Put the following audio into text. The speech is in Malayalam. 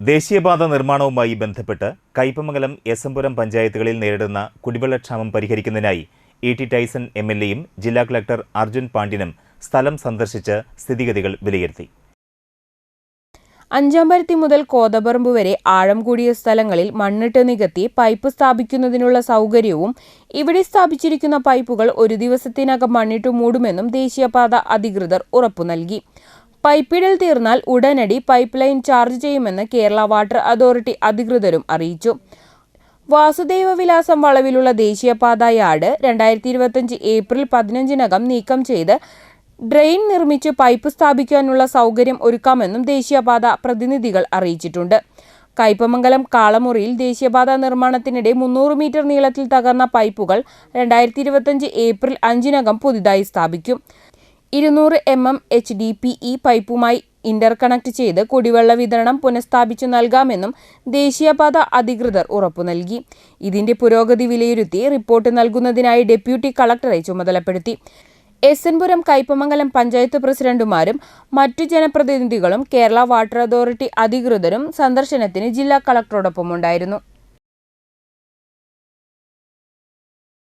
ദേശീയപാത നിർമ്മാണവുമായി ബന്ധപ്പെട്ട് കയ്പമംഗലം എസംപുരം പഞ്ചായത്തുകളിൽ നേരിടുന്ന കുടിവെള്ളക്ഷാമം പരിഹരിക്കുന്നതിനായി ഇ.ടി. ടൈസൺ എം.എൽ.എയും ജില്ലാ കളക്ടർ അർജുൻ പാണ്ഡ്യനും സ്ഥലം സന്ദർശിച്ച് സ്ഥിതിഗതികൾ വിലയിരുത്തി. അഞ്ചാമ്പരത്തി മുതൽ കോതപറമ്പ് വരെ ആഴം കൂടിയ സ്ഥലങ്ങളിൽ മണ്ണിട്ട് നികത്തി പൈപ്പ് സ്ഥാപിക്കുന്നതിനുള്ള സൗകര്യവും ഇവിടെ സ്ഥാപിച്ചിരിക്കുന്ന പൈപ്പുകൾ ഒരു ദിവസത്തിനകം മണ്ണിട്ട് മൂടുമെന്നും ദേശീയപാത അധികൃതർ ഉറപ്പു നൽകി. പൈപ്പിടൽ തീർന്നാൽ ഉടനടി പൈപ്പ് ലൈൻ ചാർജ് ചെയ്യുമെന്ന് കേരള വാട്ടർ അതോറിറ്റി അധികൃതരും അറിയിച്ചു. വാസുദേവ വിലാസം വളവിലുള്ള ദേശീയപാത യാർഡ് 2025 ഏപ്രിൽ 15-നകം നീക്കം ചെയ്ത് ഡ്രെയിൻ നിർമ്മിച്ച് പൈപ്പ് സ്ഥാപിക്കാനുള്ള സൗകര്യം ഒരുക്കാമെന്നും ദേശീയപാത പ്രതിനിധികൾ അറിയിച്ചിട്ടുണ്ട്. കയ്പമംഗലം കാളമുറിയിൽ ദേശീയപാത നിർമ്മാണത്തിനിടെ 300 മീറ്റർ നീളത്തിൽ തകർന്ന പൈപ്പുകൾ 2025 ഏപ്രിൽ 5-നകം പുതുതായി സ്ഥാപിക്കും. 200 mm HDPE പൈപ്പുമായി ഇന്റർകണക്ട് ചെയ്ത് കുടിവെള്ള വിതരണം പുനഃസ്ഥാപിച്ചു നൽകാമെന്നും ദേശീയപാത അധികൃതർ ഉറപ്പു നൽകി. ഇതിന്റെ പുരോഗതി വിലയിരുത്തി റിപ്പോർട്ട് നൽകുന്നതിനായി ഡെപ്യൂട്ടി കളക്ടറെ ചുമതലപ്പെടുത്തി. എസൻപുരം കയ്പമംഗലം പഞ്ചായത്ത് പ്രസിഡന്റുമാരും മറ്റു ജനപ്രതിനിധികളും കേരള വാട്ടർ അതോറിറ്റി അധികൃതരും സന്ദർശനത്തിന് ജില്ലാ കളക്ടറോടൊപ്പമുണ്ടായിരുന്നു.